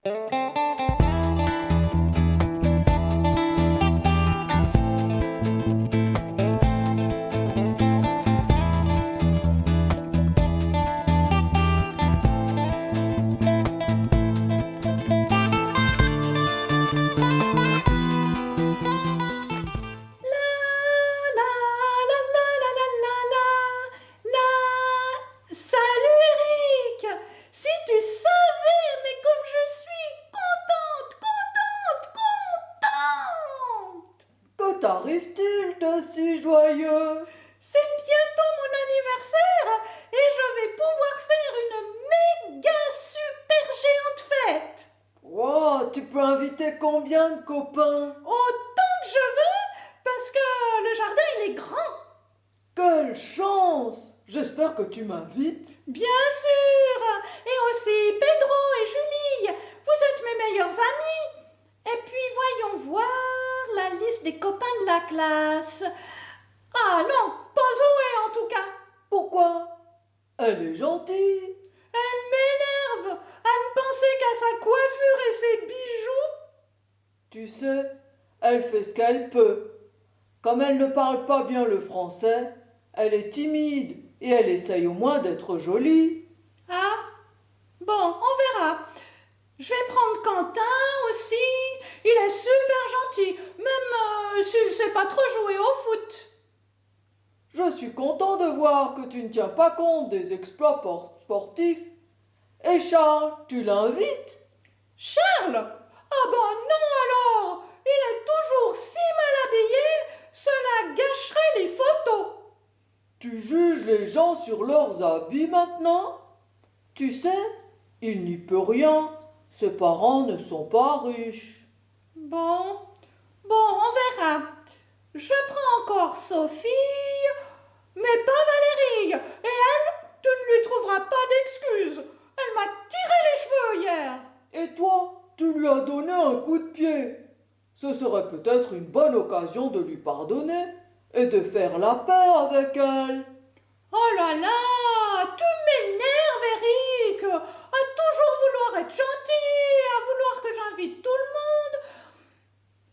Salut Eric! Si tu savais, mais comme je suis contente! Que t'arrive-t-il de si joyeux? C'est bientôt mon anniversaire et je vais pouvoir faire une méga super géante fête! Wow, tu peux inviter combien de copains? Autant que je veux, parce que le jardin il est grand! Quelle chance! J'espère que tu m'invites. Bien sûr! Et aussi Pedro et Julie, vous êtes mes meilleurs amis. Et puis voyons voir la liste des copains de la classe. Ah non, pas Zoé en tout cas. Pourquoi? Elle est gentille. Elle m'énerve à ne penser qu'à sa coiffure et ses bijoux. Tu sais, elle fait ce qu'elle peut. Comme elle ne parle pas bien le français, elle est timide et elle essaye au moins d'être jolie. Ah, bon, on verra. Je vais prendre Quentin aussi. Il est super gentil, même s'il ne sait pas trop jouer au foot. Je suis content de voir que tu ne tiens pas compte des exploits sportifs. Et Charles, tu l'invites? Charles? Ah ben non alors! Il est toujours si mal habillé, cela gâcherait les photos. Tu juges les gens sur leurs habits maintenant? Tu sais, il n'y peut rien. Ses parents ne sont pas riches. Bon, on verra. Je prends encore Sophie, mais pas Valérie. Et elle, tu ne lui trouveras pas d'excuses. Elle m'a tiré les cheveux hier. Et toi, tu lui as donné un coup de pied. Ce serait peut-être une bonne occasion de lui pardonner et de faire la paix avec elle. Oh là là, tu m'énerves, Eric. À toujours vouloir être gentil, à vouloir que j'invite tout le monde.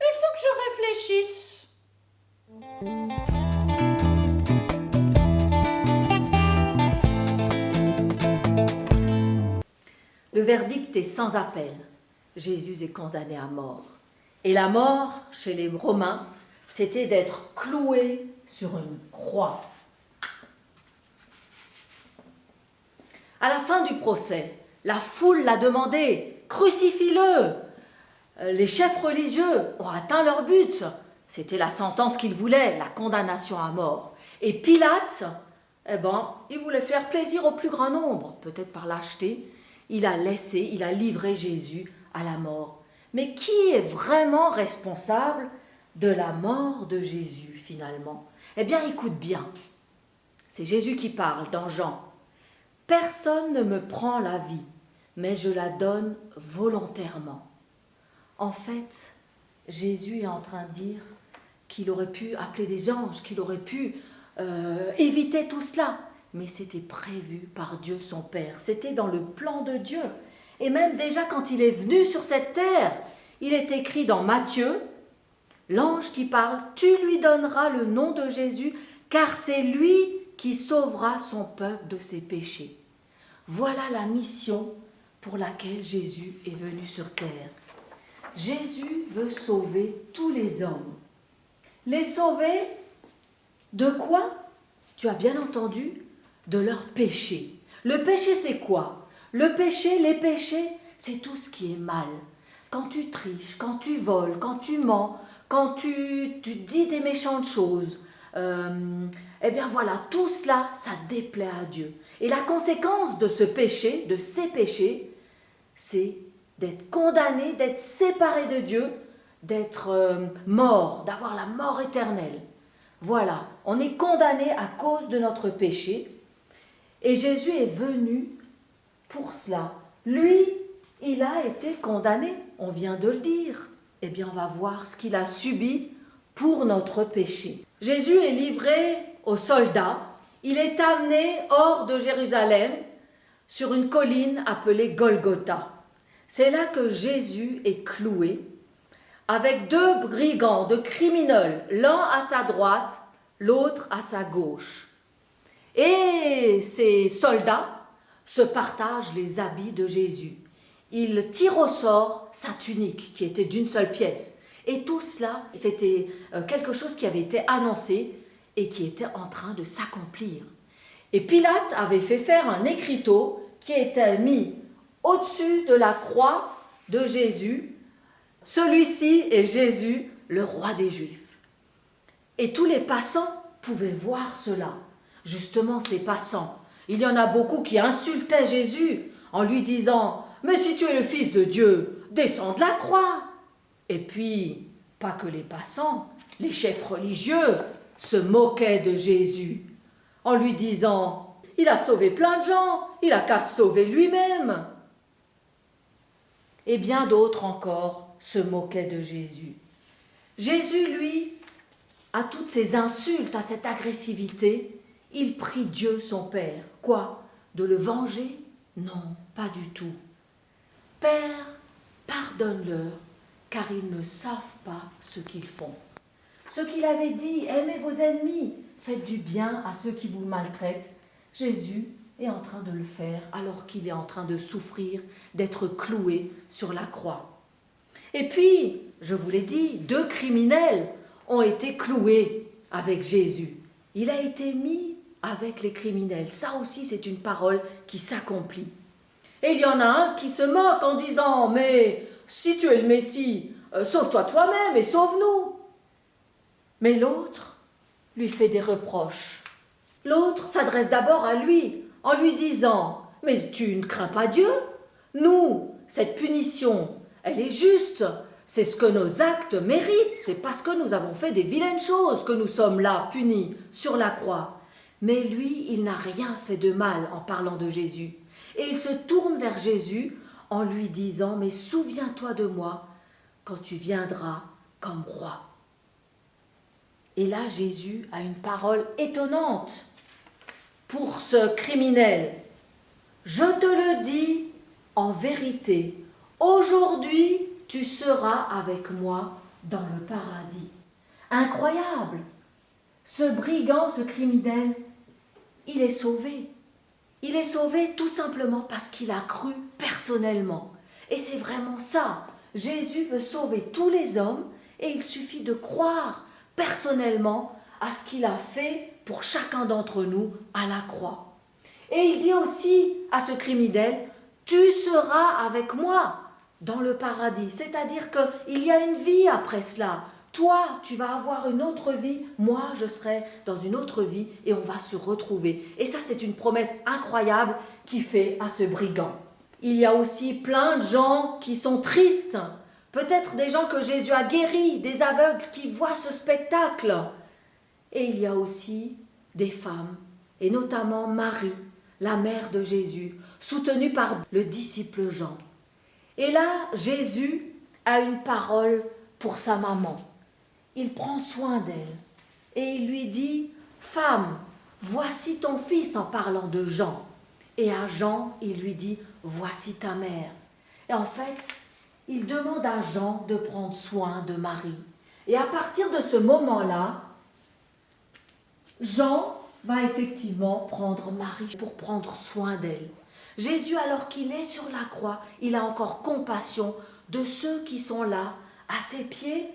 Il faut que je réfléchisse. Le verdict est sans appel. Jésus est condamné à mort. Et la mort, chez les Romains, c'était d'être cloué sur une croix. À la fin du procès, la foule l'a demandé « Crucifie-le !» Les chefs religieux ont atteint leur but. C'était la sentence qu'ils voulaient, la condamnation à mort. Et Pilate, il voulait faire plaisir au plus grand nombre, peut-être par lâcheté. Il a livré Jésus à la mort. Mais qui est vraiment responsable de la mort de Jésus finalement? Eh bien, écoute bien. C'est Jésus qui parle dans Jean. « Personne ne me prend la vie, mais je la donne volontairement. » En fait, Jésus est en train de dire qu'il aurait pu appeler des anges, qu'il aurait pu éviter tout cela. Mais c'était prévu par Dieu son Père, c'était dans le plan de Dieu. Et même déjà quand il est venu sur cette terre, il est écrit dans Matthieu, l'ange qui parle, « Tu lui donneras le nom de Jésus, car c'est lui qui sauvera son peuple de ses péchés. » Voilà la mission pour laquelle Jésus est venu sur terre. Jésus veut sauver tous les hommes. Les sauver de quoi? Tu as bien entendu? De leurs péchés. Le péché, c'est quoi? Le péché, les péchés, c'est tout ce qui est mal. Quand tu triches, quand tu voles, quand tu mens, quand tu dis des méchantes choses, tout cela, ça déplaît à Dieu. Et la conséquence de ce péché, de ces péchés, c'est d'être condamné, d'être séparé de Dieu, d'être mort, d'avoir la mort éternelle. Voilà, on est condamné à cause de notre péché. Et Jésus est venu pour cela. Lui, il a été condamné, on vient de le dire. Eh bien, on va voir ce qu'il a subi pour notre péché. Jésus est livré aux soldats. Il est amené hors de Jérusalem sur une colline appelée Golgotha. C'est là que Jésus est cloué avec deux brigands, deux criminels, l'un à sa droite, l'autre à sa gauche. Et ces soldats se partagent les habits de Jésus. Ils tirent au sort sa tunique qui était d'une seule pièce. Et tout cela, c'était quelque chose qui avait été annoncé et qui était en train de s'accomplir. Et Pilate avait fait faire un écriteau qui était mis au-dessus de la croix de Jésus. Celui-ci est Jésus, le roi des Juifs. Et tous les passants pouvaient voir cela. Justement, ces passants, il y en a beaucoup qui insultaient Jésus en lui disant « Mais si tu es le Fils de Dieu, descends de la croix !» Et puis, pas que les passants, les chefs religieux se moquaient de Jésus en lui disant « Il a sauvé plein de gens, il a qu'à se sauver lui-même !» Et bien d'autres encore se moquaient de Jésus. Jésus, lui, à toutes ces insultes, à cette agressivité, il prie Dieu son Père. Quoi? De le venger? Non, pas du tout. Père, pardonne-leur, car ils ne savent pas ce qu'ils font. Ce qu'il avait dit, aimez vos ennemis, faites du bien à ceux qui vous maltraitent. Jésus est en train de le faire alors qu'il est en train de souffrir, d'être cloué sur la croix. Et puis, je vous l'ai dit, 2 criminels ont été cloués avec Jésus. Il a été mis avec les criminels. Ça aussi, c'est une parole qui s'accomplit. Et il y en a un qui se moque en disant « Mais si tu es le Messie, sauve-toi toi-même et sauve-nous !» Mais l'autre lui fait des reproches. L'autre s'adresse d'abord à lui en lui disant « Mais tu ne crains pas Dieu? Nous, cette punition, elle est juste. C'est ce que nos actes méritent. C'est parce que nous avons fait des vilaines choses que nous sommes là, punis, sur la croix. » Mais lui, il n'a rien fait de mal en parlant de Jésus. Et il se tourne vers Jésus en lui disant « Mais souviens-toi de moi quand tu viendras comme roi. » Et là, Jésus a une parole étonnante pour ce criminel. « Je te le dis en vérité, aujourd'hui tu seras avec moi dans le paradis. » Incroyable! Ce brigand, ce criminel, il est sauvé. Il est sauvé tout simplement parce qu'il a cru personnellement. Et c'est vraiment ça. Jésus veut sauver tous les hommes et il suffit de croire personnellement à ce qu'il a fait pour chacun d'entre nous à la croix. Et il dit aussi à ce criminel, « Tu seras avec moi dans le paradis. » C'est-à-dire qu'il y a une vie après cela. Toi, tu vas avoir une autre vie, moi, je serai dans une autre vie et on va se retrouver. Et ça, c'est une promesse incroyable qu'il fait à ce brigand. Il y a aussi plein de gens qui sont tristes, peut-être des gens que Jésus a guéris, des aveugles qui voient ce spectacle. Et il y a aussi des femmes, et notamment Marie, la mère de Jésus, soutenue par le disciple Jean. Et là, Jésus a une parole pour sa maman. Il prend soin d'elle et il lui dit « Femme, voici ton fils » en parlant de Jean. Et à Jean, il lui dit « Voici ta mère ». Et en fait, il demande à Jean de prendre soin de Marie. Et à partir de ce moment-là, Jean va effectivement prendre Marie pour prendre soin d'elle. Jésus, alors qu'il est sur la croix, il a encore compassion de ceux qui sont là, à ses pieds.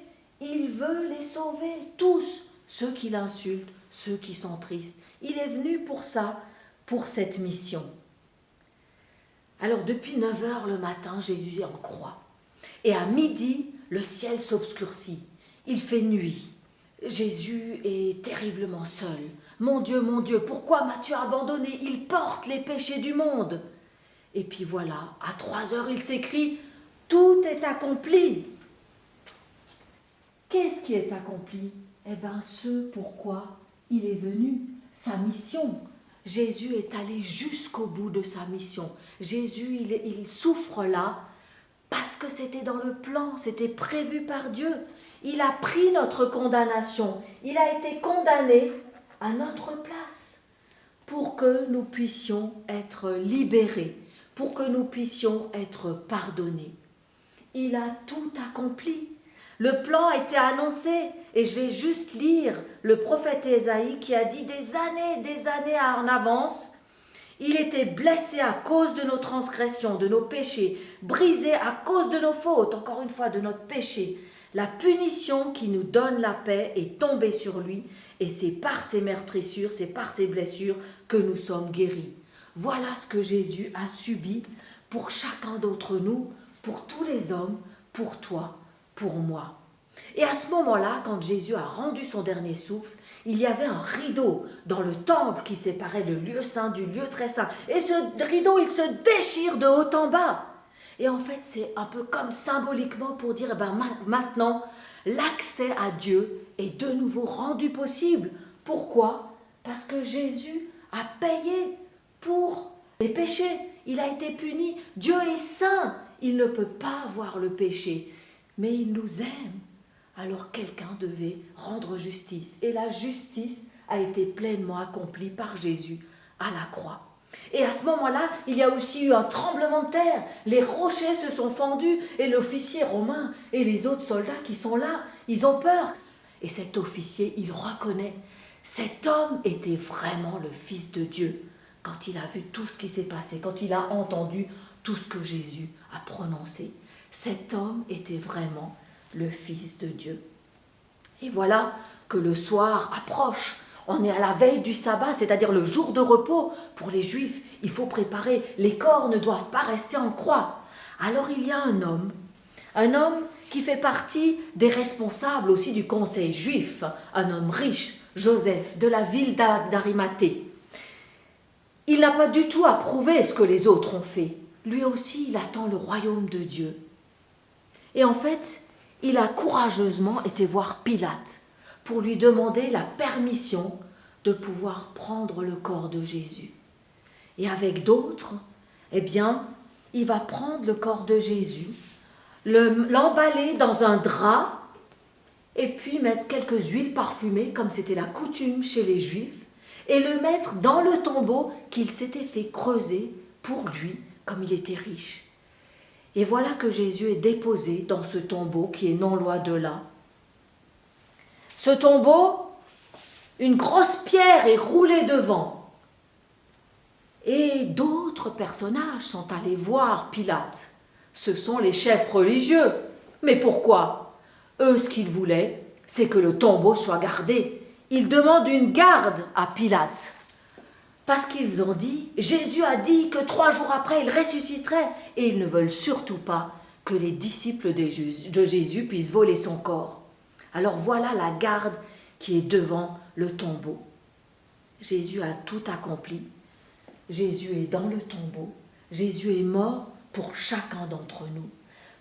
Il veut les sauver, tous, ceux qui l'insultent, ceux qui sont tristes. Il est venu pour ça, pour cette mission. Alors depuis 9h le matin, Jésus est en croix. Et à midi, le ciel s'obscurcit. Il fait nuit. Jésus est terriblement seul. Mon Dieu, pourquoi m'as-tu abandonné? Il porte les péchés du monde. Et puis voilà, à 3h, il s'écrie « Tout est accompli !» Qu'est-ce qui est accompli? Eh bien, ce pourquoi il est venu, sa mission. Jésus est allé jusqu'au bout de sa mission. Jésus, il souffre là parce que c'était dans le plan, c'était prévu par Dieu. Il a pris notre condamnation. Il a été condamné à notre place pour que nous puissions être libérés, pour que nous puissions être pardonnés. Il a tout accompli. Le plan a été annoncé et je vais juste lire le prophète Ésaïe qui a dit des années en avance. Il était blessé à cause de nos transgressions, de nos péchés, brisé à cause de nos fautes, encore une fois de notre péché. La punition qui nous donne la paix est tombée sur lui et c'est par ses meurtrissures, c'est par ses blessures que nous sommes guéris. Voilà ce que Jésus a subi pour chacun d'entre nous, pour tous les hommes, pour toi, pour moi. Et à ce moment-là, quand Jésus a rendu son dernier souffle, il y avait un rideau dans le temple qui séparait le lieu saint du lieu très saint. Et ce rideau, il se déchire de haut en bas. Et en fait, c'est un peu comme symboliquement pour dire, maintenant, l'accès à Dieu est de nouveau rendu possible. Pourquoi ? Parce que Jésus a payé pour les péchés. Il a été puni. Dieu est saint. Il ne peut pas voir le péché. Mais il nous aime. Alors quelqu'un devait rendre justice. Et la justice a été pleinement accomplie par Jésus à la croix. Et à ce moment-là, il y a aussi eu un tremblement de terre. Les rochers se sont fendus et l'officier romain et les autres soldats qui sont là, ils ont peur. Et cet officier, il reconnaît, cet homme était vraiment le Fils de Dieu. Quand il a vu tout ce qui s'est passé, quand il a entendu tout ce que Jésus a prononcé, cet homme était vraiment le Fils de Dieu. Et voilà que le soir approche. On est à la veille du sabbat, c'est-à-dire le jour de repos. Pour les Juifs, il faut préparer. Les corps ne doivent pas rester en croix. Alors il y a un homme qui fait partie des responsables aussi du conseil juif, un homme riche, Joseph, de la ville d'Arimathée. Il n'a pas du tout approuvé ce que les autres ont fait. Lui aussi, il attend le royaume de Dieu. Et en fait, il a courageusement été voir Pilate pour lui demander la permission de pouvoir prendre le corps de Jésus. Et avec d'autres, il va prendre le corps de Jésus, l'emballer dans un drap et puis mettre quelques huiles parfumées, comme c'était la coutume chez les Juifs, et le mettre dans le tombeau qu'il s'était fait creuser pour lui, comme il était riche. Et voilà que Jésus est déposé dans ce tombeau qui est non loin de là. Ce tombeau, une grosse pierre est roulée devant. Et d'autres personnages sont allés voir Pilate. Ce sont les chefs religieux. Mais pourquoi ? Eux, ce qu'ils voulaient, c'est que le tombeau soit gardé. Ils demandent une garde à Pilate. Parce qu'ils ont dit, Jésus a dit que 3 jours après, il ressusciterait. Et ils ne veulent surtout pas que les disciples de Jésus puissent voler son corps. Alors voilà la garde qui est devant le tombeau. Jésus a tout accompli. Jésus est dans le tombeau. Jésus est mort pour chacun d'entre nous.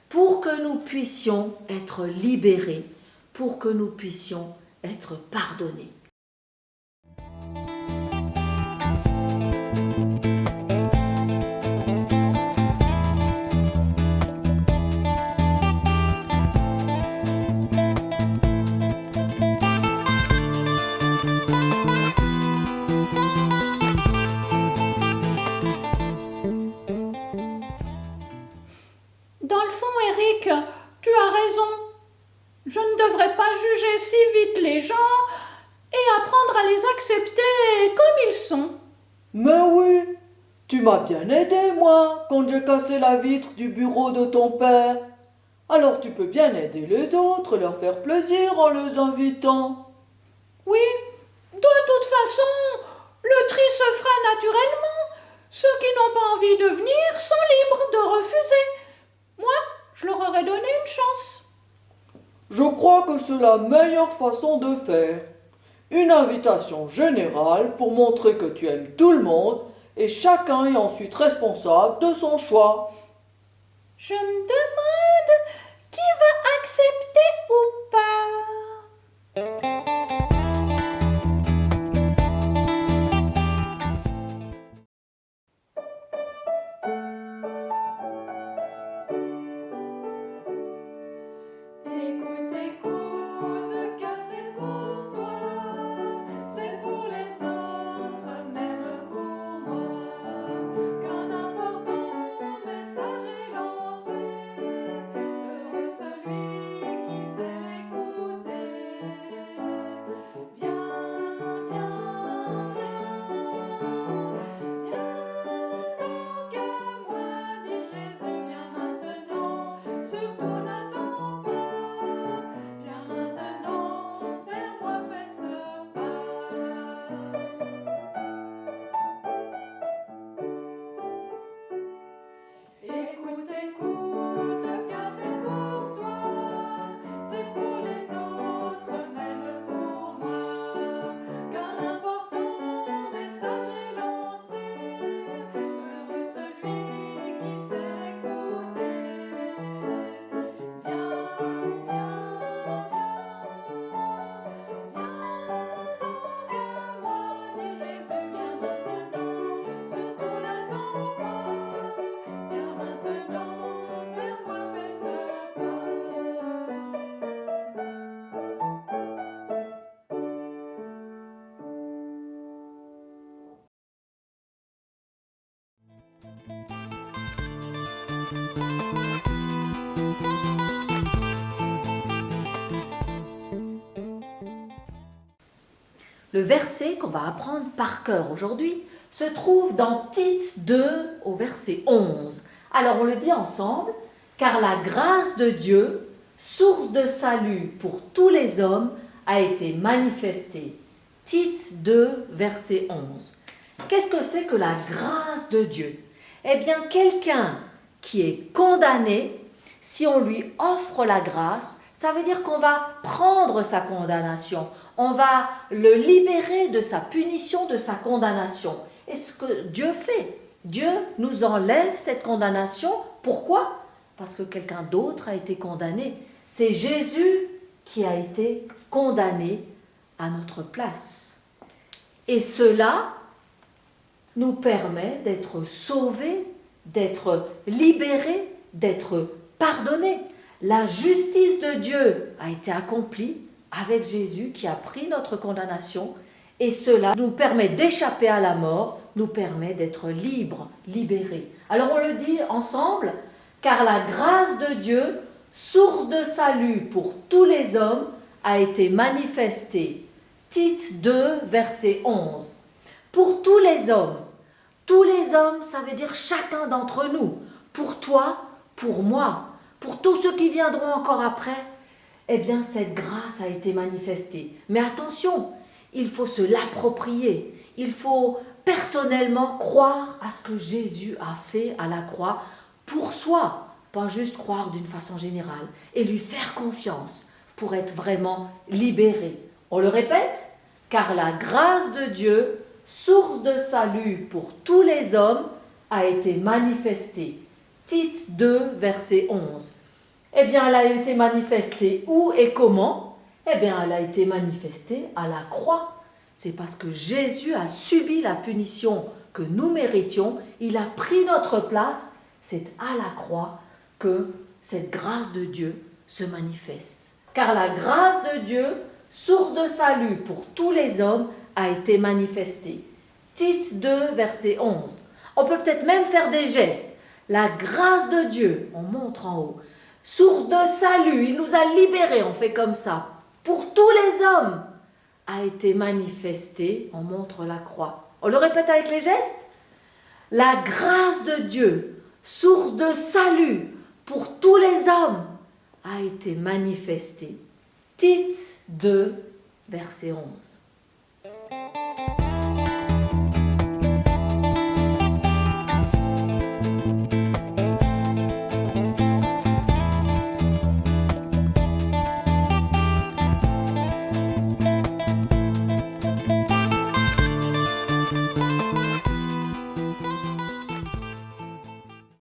Pour que nous puissions être libérés, pour que nous puissions être pardonnés. Dans le fond, Eric, tu as raison. Je ne devrais pas juger si vite les gens et apprendre à les accepter comme ils sont. Mais oui, tu m'as bien aidé, moi, quand j'ai cassé la vitre du bureau de ton père. Alors tu peux bien aider les autres, leur faire plaisir en les invitant. Oui, de toute façon, le tri se fera naturellement. Ceux qui n'ont pas envie de venir sont libres de refuser. Moi, je leur aurais donné une chance. Je crois que c'est la meilleure façon de faire. Une invitation générale pour montrer que tu aimes tout le monde et chacun est ensuite responsable de son choix. Je me demande qui va accepter ou pas. Écoute, écoute, car c'est pour toi, c'est pour les autres, même pour moi, qu'un important surtout n'attends pas. Viens maintenant, vers moi fais ce pas. Écoute, écoute, car c'est pour toi, c'est pour les autres, même pour moi, qu'un important message est lancé. Heureux celui qui sait l'écouter. Viens, viens, donc à moi, dit Jésus, viens maintenant, surtout n'attends pas. Viens maintenant, vers moi fais ce pas. Le verset qu'on va apprendre par cœur aujourd'hui se trouve dans Tite 2 au verset 11. Alors on le dit ensemble, car la grâce de Dieu, source de salut pour tous les hommes, a été manifestée. Tite 2 verset 11. Qu'est-ce que c'est que la grâce de Dieu? Eh bien, quelqu'un qui est condamné, si on lui offre la grâce, ça veut dire qu'on va prendre sa condamnation, on va le libérer de sa punition, de sa condamnation. Et ce que Dieu fait, Dieu nous enlève cette condamnation. Pourquoi? Parce que quelqu'un d'autre a été condamné. C'est Jésus qui a été condamné à notre place. Et cela nous permet d'être sauvés, d'être libérés, d'être pardonnés. La justice de Dieu a été accomplie avec Jésus qui a pris notre condamnation et cela nous permet d'échapper à la mort, nous permet d'être libres, libérés. Alors on le dit ensemble, car la grâce de Dieu, source de salut pour tous les hommes, a été manifestée. Tite 2, verset 11. Pour tous les hommes, ça veut dire chacun d'entre nous, pour toi, pour moi, pour tous ceux qui viendront encore après, eh bien cette grâce a été manifestée. Mais attention, il faut se l'approprier, il faut personnellement croire à ce que Jésus a fait à la croix pour soi, pas juste croire d'une façon générale, et lui faire confiance pour être vraiment libéré. On le répète, car la grâce de Dieu, source de salut pour tous les hommes, a été manifestée. Tite 2, verset 11. Eh bien, elle a été manifestée où et comment? Eh bien, elle a été manifestée à la croix. C'est parce que Jésus a subi la punition que nous méritions. Il a pris notre place. C'est à la croix que cette grâce de Dieu se manifeste. Car la grâce de Dieu, source de salut pour tous les hommes, a été manifestée. Tite 2, verset 11. On peut peut-être même faire des gestes. La grâce de Dieu, on montre en haut. Source de salut, il nous a libérés, on fait comme ça. Pour tous les hommes, a été manifestée, on montre la croix. On le répète avec les gestes. La grâce de Dieu, source de salut pour tous les hommes, a été manifestée. Tite 2, verset 11.